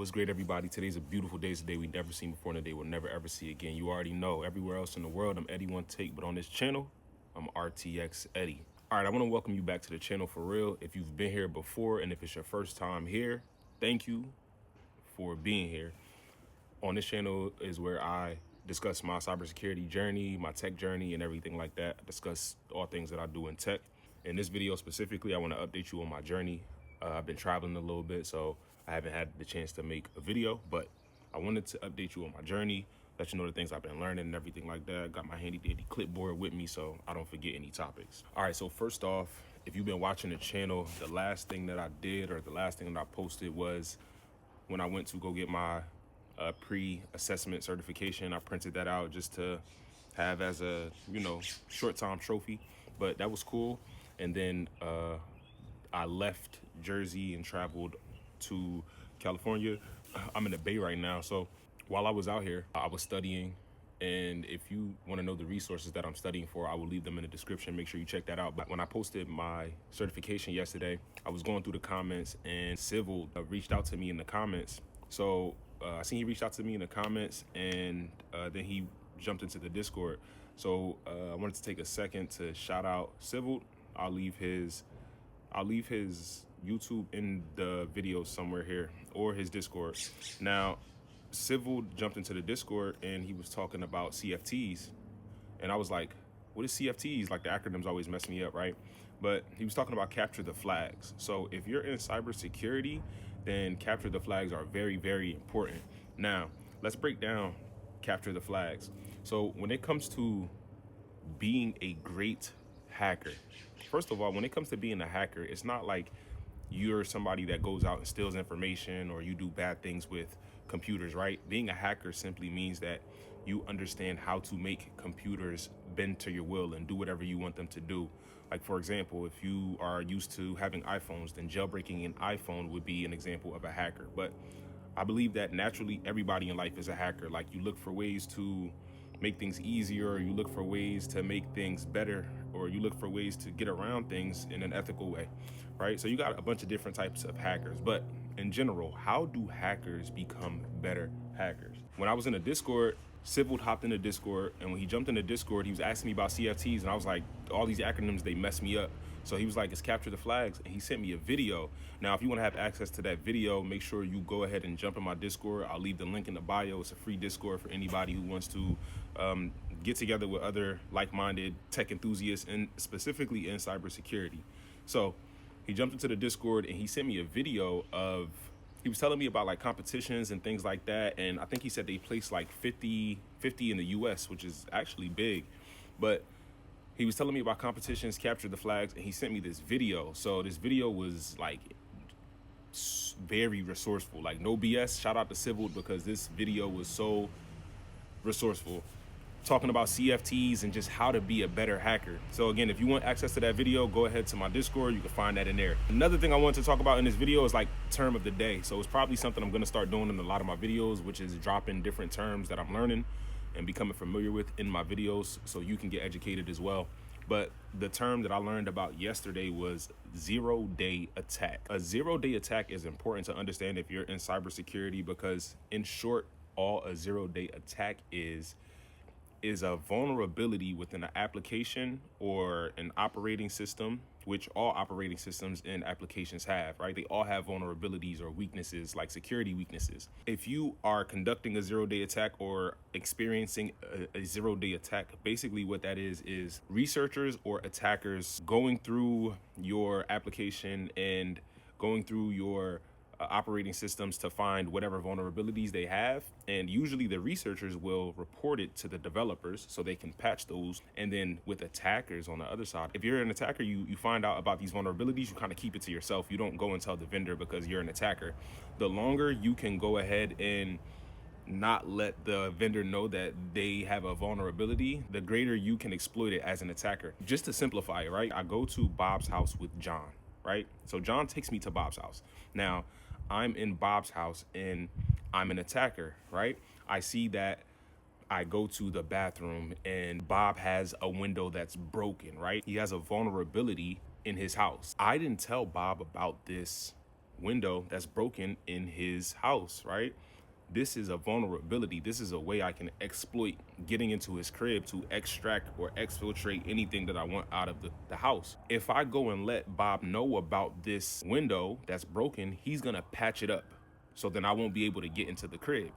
What's great, everybody? Today's a beautiful day. It's a day we've never seen before and a day we'll never ever see again. You already know, everywhere else in the world, I'm Eddy One Take, but on this channel, I'm RTX Eddy. All right, I want to welcome you back to the channel for real. If you've been here before and if it's your first time here, thank you for being here. On this channel is where I discuss my cybersecurity journey, my tech journey, and everything like that. I discuss all things that I do in tech. In this video specifically, I want to update you on my journey. I've been traveling a little bit, so I haven't had the chance to make a video, but I wanted to update you on my journey, let you know the things I've been learning and everything like that. I got my handy dandy clipboard with me so I don't forget any topics. All right, so first off, if you've been watching the channel, the last thing that I did or the last thing that I posted was when I went to go get my pre-assessment certification. I printed that out just to have as a, short time trophy, but that was cool. And then I left Jersey and traveled to California. I'm in the Bay right now. So while I was out here, I was studying. And if you want to know the resources that I'm studying for, I will leave them in the description. Make sure you check that out. But when I posted my certification yesterday, I was going through the comments and Civil reached out to me in the comments. So I seen he reached out to me in the comments and then he jumped into the Discord. So I wanted to take a second to shout out Civil. I'll leave his YouTube in the video somewhere here or his Discord. Now, Civil jumped into the Discord and he was talking about CFTs. And I was like, what is CFTs? Like, the acronyms always mess me up, right? But he was talking about capture the flags. So if you're in cybersecurity, then capture the flags are very, very important. Now, let's break down capture the flags. So when it comes to being a great hacker, first of all, when it comes to being a hacker, it's not like you're somebody that goes out and steals information or you do bad things with computers, right? Being a hacker simply means that you understand how to make computers bend to your will and do whatever you want them to do. Like, for example, if you are used to having iPhones, then jailbreaking an iPhone would be an example of a hacker. But I believe that naturally everybody in life is a hacker. Like, you look for ways to make things easier, or you look for ways to make things better, or you look for ways to get around things in an ethical way, right? So you got a bunch of different types of hackers, but in general, how do hackers become better hackers? When I was in the Discord, Civil hopped in the Discord, and when he jumped in the Discord, he was asking me about CFTs, and I was like, all these acronyms, they mess me up. So he was like, it's capture the flags, and he sent me a video. Now, if you want to have access to that video, make sure you go ahead and jump in my Discord. I'll leave the link in the bio. It's a free Discord for anybody who wants to get together with other like-minded tech enthusiasts, and specifically in cybersecurity. So he jumped into the Discord, and he sent me a video of, he was telling me about like competitions and things like that. And I think he said they placed like 50 in the US, which is actually big. But he was telling me about competitions, capture the flags, and he sent me this video. So this video was like very resourceful, like no BS. Shout out to Civil because this video was so resourceful, talking about CFTs and just how to be a better hacker. So again, if you want access to that video, go ahead to my Discord. You can find that in there. Another thing I want to talk about in this video is like term of the day. So it's probably something I'm going to start doing in a lot of my videos, which is dropping different terms that I'm learning and becoming familiar with in my videos so you can get educated as well. But the term that I learned about yesterday was zero-day attack. A zero-day attack is important to understand if you're in cybersecurity because, in short, all a zero-day attack is a vulnerability within an application or an operating system, which all operating systems and applications have, right? They all have vulnerabilities or weaknesses, like security weaknesses. If you are conducting a zero-day attack or experiencing a zero-day attack, basically what that is researchers or attackers going through your application and going through your operating systems to find whatever vulnerabilities they have, and usually the researchers will report it to the developers so they can patch those. And then with attackers on the other side, if you're an attacker, you find out about these vulnerabilities, you kind of keep it to yourself. You don't go and tell the vendor because you're an attacker. The longer you can go ahead and not let the vendor know that they have a vulnerability, the greater you can exploit it as an attacker. Just to simplify it, right? I go to Bob's house with John, right? So John takes me to Bob's house. Now, I'm in Bob's house and I'm an attacker, right? I see that I go to the bathroom and Bob has a window that's broken, right? He has a vulnerability in his house. I didn't tell Bob about this window that's broken in his house, right? This is a vulnerability. This is a way I can exploit getting into his crib to extract or exfiltrate anything that I want out of the house. If I go and let Bob know about this window that's broken, he's gonna patch it up. So then I won't be able to get into the crib,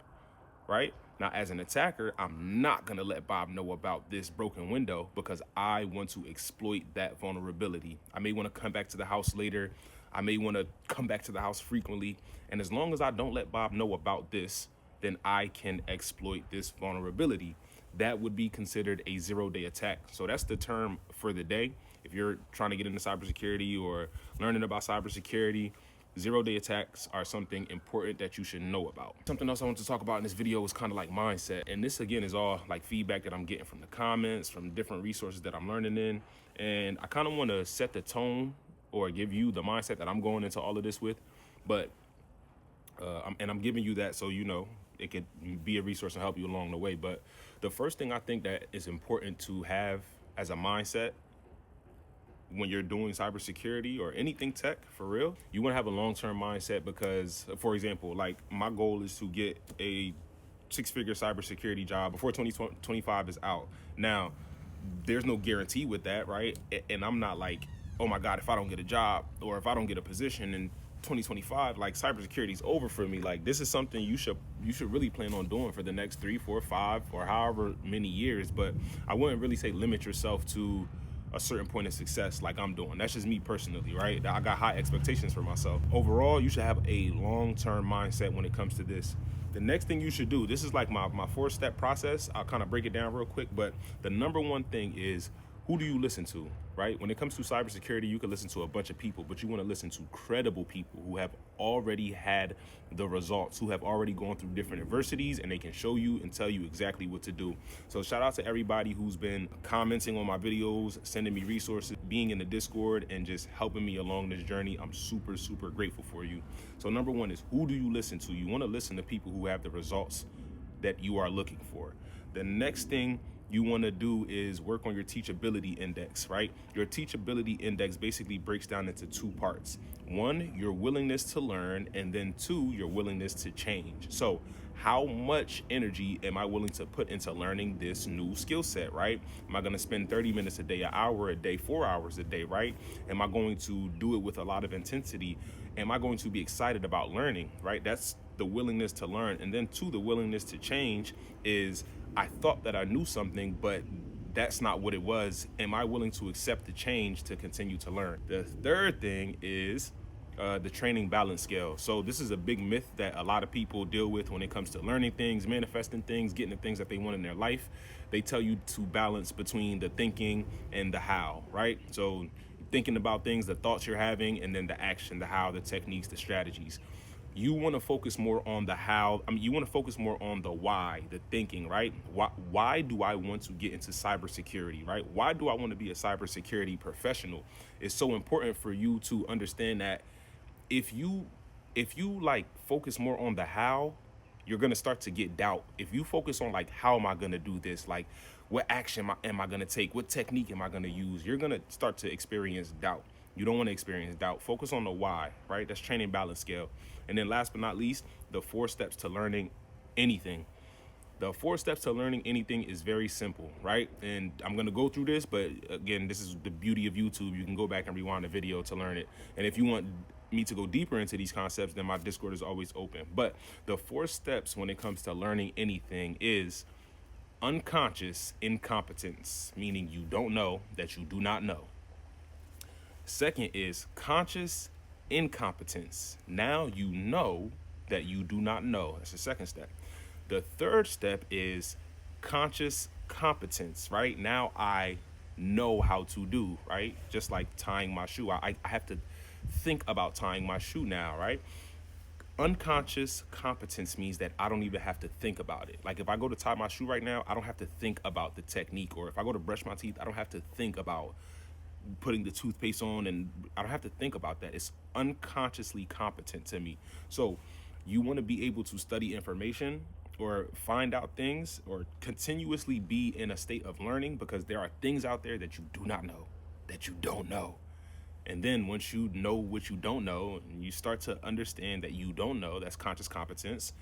right? Now, as an attacker, I'm not gonna let Bob know about this broken window because I want to exploit that vulnerability. I may wanna come back to the house later. I may wanna come back to the house frequently. And as long as I don't let Bob know about this, then I can exploit this vulnerability. That would be considered a 0-day attack. So that's the term for the day. If you're trying to get into cybersecurity or learning about cybersecurity, 0-day attacks are something important that you should know about. Something else I want to talk about in this video is kind of like mindset. And this again is all like feedback that I'm getting from the comments, from different resources that I'm learning in. And I kind of want to set the tone or give you the mindset that I'm going into all of this with. But I'm giving you that so you know it could be a resource and help you along the way. But the first thing I think that is important to have as a mindset when you're doing cybersecurity or anything tech for real, you want to have a long-term mindset because, for example, like my goal is to get a 6-figure cybersecurity job before 2025 is out. Now, there's no guarantee with that, right? And I'm not like, oh my God, if I don't get a job or if I don't get a position in 2025, like cybersecurity is over for me. Like this is something you should really plan on doing for the next 3, 4, 5, or however many years. But I wouldn't really say limit yourself to a certain point of success like I'm doing. That's just me personally, right? I got high expectations for myself. Overall, you should have a long-term mindset when it comes to this. The next thing you should do, this is like my 4-step process. I'll kind of break it down real quick, but the number one thing is, who do you listen to, right? When it comes to cybersecurity, you can listen to a bunch of people, but you want to listen to credible people who have already had the results, who have already gone through different adversities, and they can show you and tell you exactly what to do. So shout out to everybody who's been commenting on my videos, sending me resources, being in the Discord, and just helping me along this journey. I'm super, super grateful for you. So number one is, who do you listen to? You want to listen to people who have the results that you are looking for. The next thing you want to do is work on your teachability index, right? Your teachability index basically breaks down into 2 parts. 1, your willingness to learn, and then 2, your willingness to change. So how much energy am I willing to put into learning this new skill set, right? Am I going to spend 30 minutes a day, an hour a day, 4 hours a day, right? Am I going to do it with a lot of intensity? Am I going to be excited about learning, right? That's the willingness to learn. And then 2, the willingness to change is, I thought that I knew something, but that's not what it was. Am I willing to accept the change to continue to learn? The third thing is the training balance scale. So this is a big myth that a lot of people deal with when it comes to learning things, manifesting things, getting the things that they want in their life. They tell you to balance between the thinking and the how, right? So thinking about things, the thoughts you're having, and then the action, the how, the techniques, the strategies. You want to focus more on the how. You want to focus more on the why, the thinking, right? Why do I want to get into cybersecurity, right? Why do I want to be a cybersecurity professional? It's so important for you to understand that if you like focus more on the how, you're going to start to get doubt. If you focus on like, how am I going to do this? Like, what action am I going to take? What technique am I going to use? You're going to start to experience doubt. You don't want to experience doubt. Focus on the why, right? That's training balance scale. And then last but not least, the 4 steps to learning anything. The 4 steps to learning anything is very simple, right? And I'm going to go through this, but again, this is the beauty of YouTube. You can go back and rewind the video to learn it. And if you want me to go deeper into these concepts, then my Discord is always open. But the 4 steps when it comes to learning anything is unconscious incompetence, meaning you don't know that you do not know. Second is conscious incompetence. Now you know that you do not know. That's the second step. The third step is conscious competence, right? Now I know how to do, right? Just like tying my shoe. I have to think about tying my shoe now, right? Unconscious competence means that I don't even have to think about it. Like if I go to tie my shoe right now, I don't have to think about the technique. Or if I go to brush my teeth, I don't have to think about putting the toothpaste on, and I don't have to think about that. It's unconsciously competent to me. So you want to be able to study information or find out things or continuously be in a state of learning, because there are things out there that you do not know, that you don't know. And then once you know what you don't know, and you start to understand that you don't know, that's conscious competence.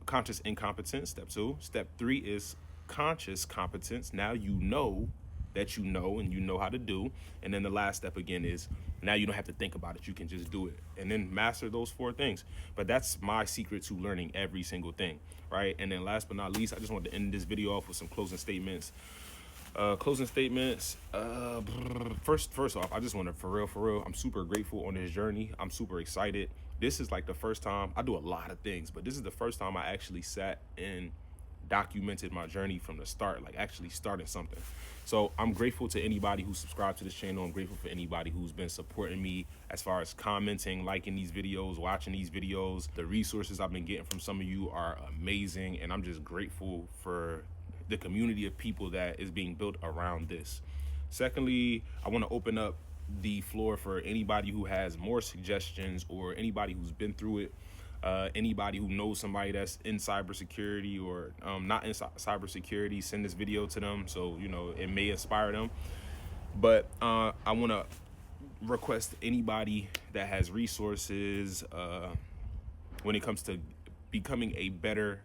Conscious incompetence, step 2. Step 3 is conscious competence. Now you know that you know, and you know how to do. And then the last step again is now you don't have to think about it. You can just do it, and then master those 4 things. But that's my secret to learning every single thing, right? And then last but not least, I just want to end this video off with some closing statements. First off, I just want to, for real, I'm super grateful on this journey. I'm super excited. This is like the first time, I do a lot of things, but this is the first time I actually sat and documented my journey from the start, like actually starting something. So I'm grateful to anybody who subscribed to this channel. I'm grateful for anybody who's been supporting me as far as commenting, liking these videos, watching these videos. The resources I've been getting from some of you are amazing, and I'm just grateful for the community of people that is being built around this. Secondly, I want to open up the floor for anybody who has more suggestions or anybody who's been through it. Anybody who knows somebody that's in cybersecurity or not in cybersecurity, send this video to them so you know it may inspire them. But I want to request anybody that has resources when it comes to becoming a better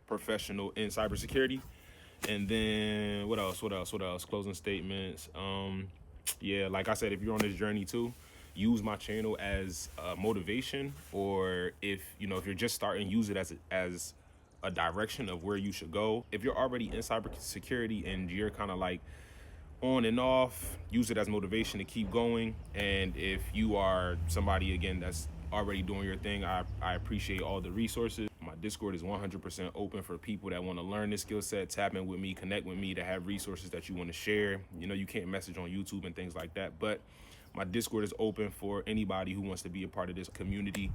professional in cybersecurity. And then what else? Closing statements. Yeah, like I said, if you're on this journey too, use my channel as motivation, or if you're just starting, use it as a direction of where you should go. If you're already in cybersecurity and you're kind of like on and off, use it as motivation to keep going. And if you are somebody again that's already doing your thing, I appreciate all the resources. My Discord is 100% open for people that want to learn this skill set, tap in with me, connect with me, to have resources that you want to share. You can't message on YouTube and things like that, but my Discord is open for anybody who wants to be a part of this community.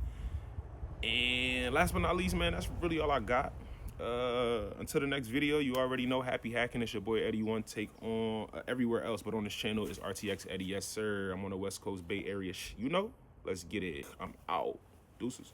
And last but not least, man, that's really all I got. Until the next video, you already know, happy hacking. It's your boy Eddy. One take on everywhere else, but on this channel is RTX Eddy. Yes, sir. I'm on the West Coast Bay Area. Let's get it. I'm out. Deuces.